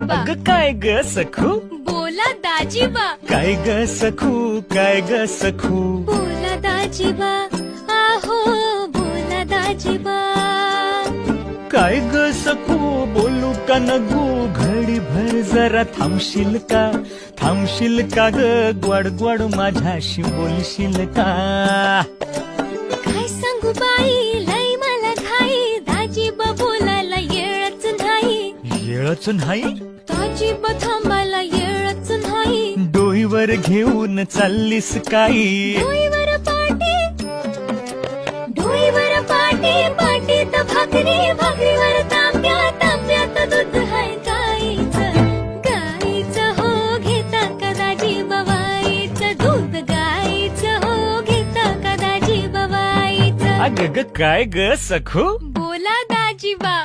अग काय ग सखू, बोला दाजीबा, काय ग सखू, काय ग सखू. बोला दाजीबा, आहो बोला दाजीबा. काय ग सखू, बोलू का नगू, घडी भर जरा थांबशील का, थांबशील का ग, ग्वाड ग्वाड माझ्याशी बोलशील का. काय सांगू बाई, लय मला घाई, दाजीबा बोलायला येळच नाही. येळच नाही, दाजीबा थांबायला येळच नाही. डोईवर घेऊन चाललीस काही, डोईवर पाटी, डोईवर पाटी, पाटीत भाकरी, भाकरीवर तांब्या, तांब्यात दूध हाय गाईचं, गाईचं हो घेता का दाजीबा बाईचं, दूध गाईचं हो घेता का दाजीबा बाईचं. अग ग काय ग सखू. बोला दाजीबा.